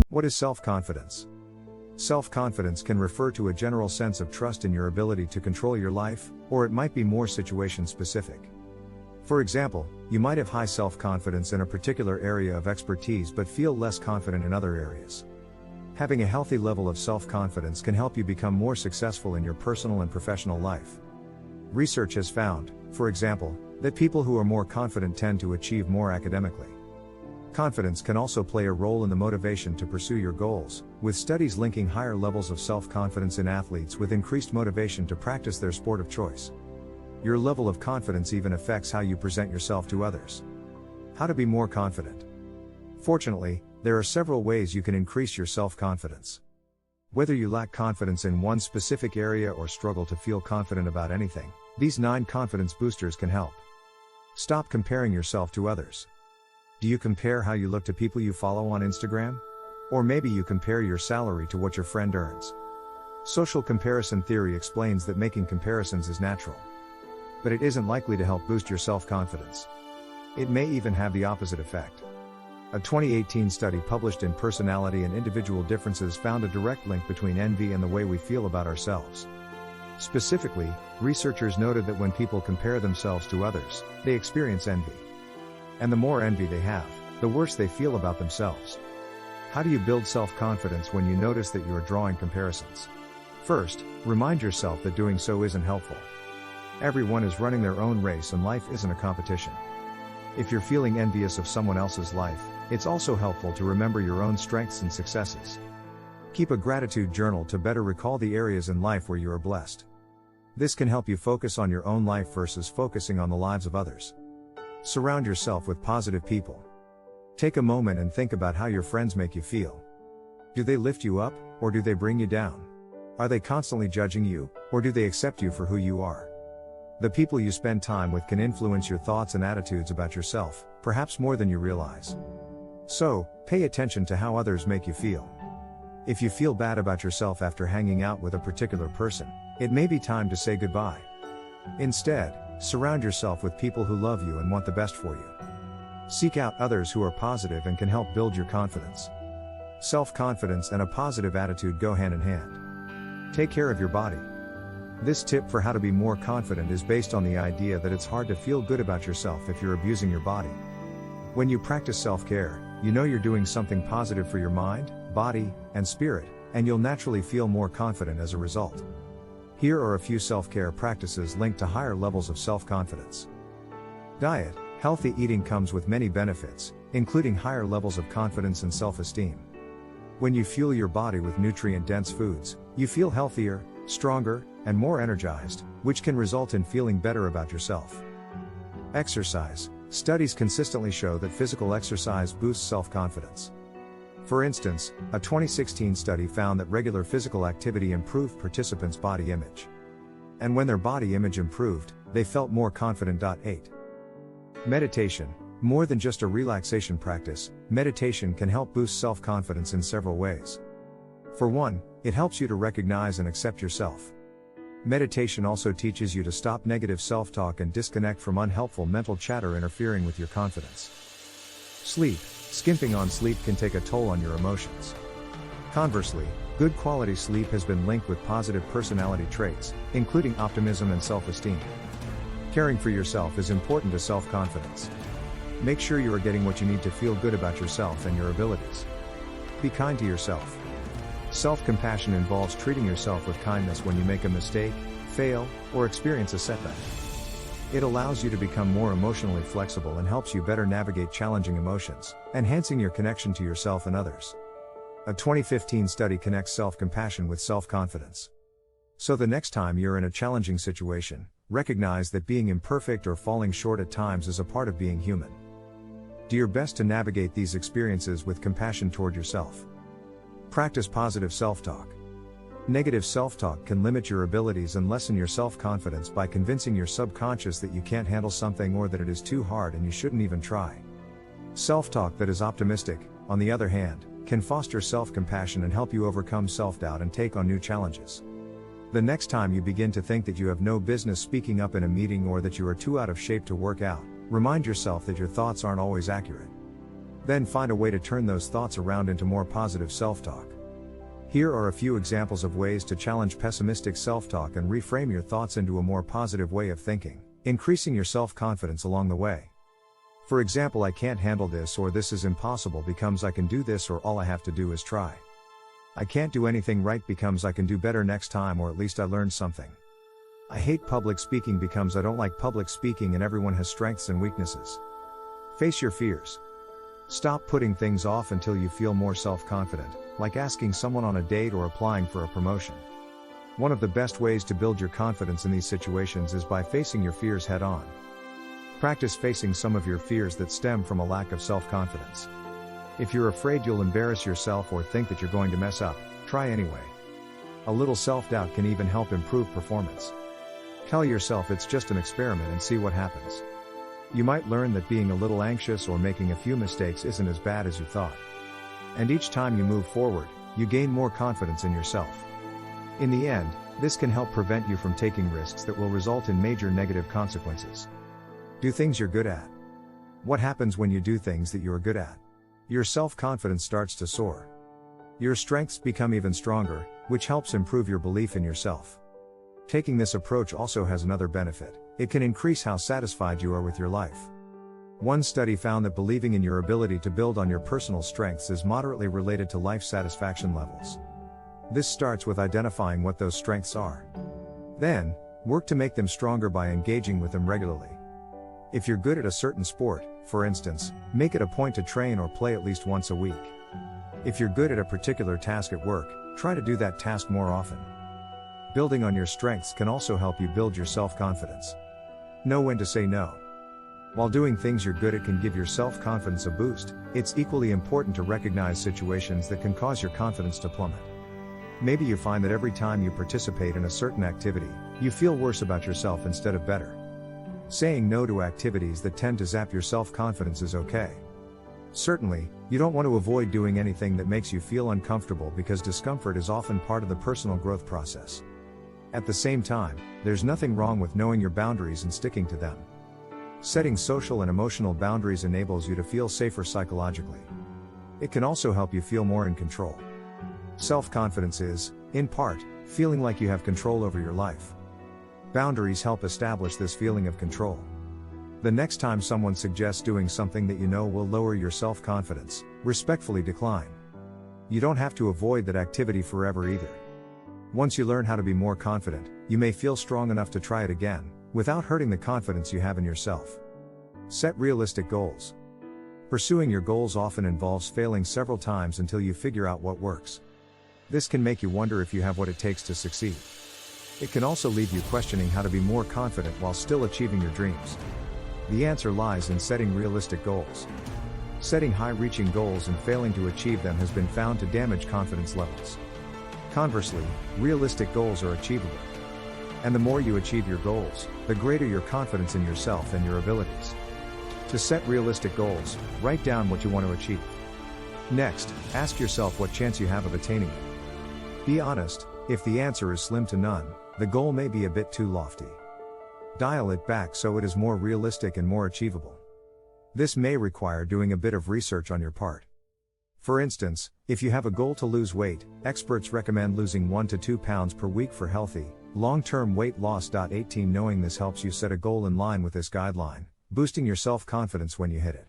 What is self-confidence? Self-confidence can refer to a general sense of trust in your ability to control your life, or it might be more situation-specific. For example, you might have high self-confidence in a particular area of expertise but feel less confident in other areas. Having a healthy level of self-confidence can help you become more successful in your personal and professional life. Research has found, for example, that people who are more confident tend to achieve more academically. Confidence can also play a role in the motivation to pursue your goals, with studies linking higher levels of self-confidence in athletes with increased motivation to practice their sport of choice. Your level of confidence even affects how you present yourself to others. How to be more confident? Fortunately, there are several ways you can increase your self-confidence. Whether you lack confidence in one specific area or struggle to feel confident about anything, these 9 confidence boosters can help. Stop comparing yourself to others. Do you compare how you look to people you follow on Instagram? Or maybe you compare your salary to what your friend earns. Social comparison theory explains that making comparisons is natural. But it isn't likely to help boost your self-confidence. It may even have the opposite effect. A 2018 study published in Personality and Individual Differences found a direct link between envy and the way we feel about ourselves. Specifically, researchers noted that when people compare themselves to others, they experience envy. And the more envy they have, the worse they feel about themselves. How do you build self-confidence when you notice that you are drawing comparisons? First, remind yourself that doing so isn't helpful. Everyone is running their own race and life isn't a competition. If you're feeling envious of someone else's life, it's also helpful to remember your own strengths and successes. Keep a gratitude journal to better recall the areas in life where you are blessed. This can help you focus on your own life versus focusing on the lives of others. Surround yourself with positive people. Take a moment and think about how your friends make you feel. Do they lift you up, or do they bring you down? Are they constantly judging you, or do they accept you for who you are? The people you spend time with can influence your thoughts and attitudes about yourself, perhaps more than you realize. So, pay attention to how others make you feel. If you feel bad about yourself after hanging out with a particular person, it may be time to say goodbye. Instead, surround yourself with people who love you and want the best for you. Seek out others who are positive and can help build your confidence. Self-confidence and a positive attitude go hand in hand. Take care of your body. This tip for how to be more confident is based on the idea that it's hard to feel good about yourself if you're abusing your body. When you practice self-care, you know you're doing something positive for your mind, body, and spirit, and you'll naturally feel more confident as a result. Here are a few self-care practices linked to higher levels of self-confidence. Diet. Healthy eating comes with many benefits, including higher levels of confidence and self-esteem. When you fuel your body with nutrient-dense foods, you feel healthier, stronger, and more energized, which can result in feeling better about yourself. Exercise. Studies consistently show that physical exercise boosts self-confidence. For instance, a 2016 study found that regular physical activity improved participants' body image. And when their body image improved, they felt more confident. 8. Meditation. More than just a relaxation practice, meditation can help boost self-confidence in several ways. For one, it helps you to recognize and accept yourself. Meditation also teaches you to stop negative self-talk and disconnect from unhelpful mental chatter interfering with your confidence. Sleep. Skimping on sleep can take a toll on your emotions. Conversely, good quality sleep has been linked with positive personality traits, including optimism and self-esteem. Caring for yourself is important to self-confidence. Make sure you are getting what you need to feel good about yourself and your abilities. Be kind to yourself. Self-compassion involves treating yourself with kindness when you make a mistake, fail, or experience a setback. It allows you to become more emotionally flexible and helps you better navigate challenging emotions, enhancing your connection to yourself and others. A 2015 study connects self-compassion with self-confidence. So the next time you're in a challenging situation, recognize that being imperfect or falling short at times is a part of being human. Do your best to navigate these experiences with compassion toward yourself. Practice positive self-talk. Negative self-talk can limit your abilities and lessen your self-confidence by convincing your subconscious that you can't handle something or that it is too hard and you shouldn't even try. Self-talk that is optimistic, on the other hand, can foster self-compassion and help you overcome self-doubt and take on new challenges. The next time you begin to think that you have no business speaking up in a meeting or that you are too out of shape to work out, Remind yourself that your thoughts aren't always accurate. Then find a way to turn those thoughts around into more positive self-talk. Here are a few examples of ways to challenge pessimistic self-talk and reframe your thoughts into a more positive way of thinking, increasing your self-confidence along the way. For example, I can't handle this, or this is impossible becomes I can do this, or all I have to do is try. I can't do anything right becomes I can do better next time, or at least I learned something. I hate public speaking becomes I don't like public speaking, and everyone has strengths and weaknesses. Face your fears. Stop putting things off until you feel more self-confident, like asking someone on a date or applying for a promotion. One of the best ways to build your confidence in these situations is by facing your fears head on. Practice facing some of your fears that stem from a lack of self-confidence. If you're afraid you'll embarrass yourself or think that you're going to mess up, try anyway. A little self-doubt can even help improve performance. Tell yourself it's just an experiment and see what happens. You might learn that being a little anxious or making a few mistakes isn't as bad as you thought. And each time you move forward, you gain more confidence in yourself. In the end, this can help prevent you from taking risks that will result in major negative consequences. Do things you're good at. What happens when you do things that you're good at? Your self-confidence starts to soar. Your strengths become even stronger, which helps improve your belief in yourself. Taking this approach also has another benefit. It can increase how satisfied you are with your life. One study found that believing in your ability to build on your personal strengths is moderately related to life satisfaction levels. This starts with identifying what those strengths are. Then, work to make them stronger by engaging with them regularly. If you're good at a certain sport, for instance, make it a point to train or play at least once a week. If you're good at a particular task at work, try to do that task more often. Building on your strengths can also help you build your self-confidence. Know when to say no. While doing things you're good at can give your self-confidence a boost, it's equally important to recognize situations that can cause your confidence to plummet. Maybe you find that every time you participate in a certain activity, you feel worse about yourself instead of better. Saying no to activities that tend to zap your self-confidence is okay. Certainly, you don't want to avoid doing anything that makes you feel uncomfortable, because discomfort is often part of the personal growth process. At the same time, there's nothing wrong with knowing your boundaries and sticking to them. Setting social and emotional boundaries enables you to feel safer psychologically. It can also help you feel more in control. Self-confidence is, in part, feeling like you have control over your life. Boundaries help establish this feeling of control. The next time someone suggests doing something that you know will lower your self-confidence, respectfully decline. You don't have to avoid that activity forever either. Once you learn how to be more confident, you may feel strong enough to try it again, without hurting the confidence you have in yourself. Set realistic goals. Pursuing your goals often involves failing several times until you figure out what works. This can make you wonder if you have what it takes to succeed. It can also leave you questioning how to be more confident while still achieving your dreams. The answer lies in setting realistic goals. Setting high-reaching goals and failing to achieve them has been found to damage confidence levels. Conversely, realistic goals are achievable. And the more you achieve your goals, the greater your confidence in yourself and your abilities. To set realistic goals, write down what you want to achieve. Next, ask yourself what chance you have of attaining it. Be honest. If the answer is slim to none, the goal may be a bit too lofty. Dial it back so it is more realistic and more achievable. This may require doing a bit of research on your part. For instance, if you have a goal to lose weight, experts recommend losing 1 to 2 pounds per week for healthy, long-term weight loss. 18 Knowing this helps you set a goal in line with this guideline, boosting your self-confidence when you hit it.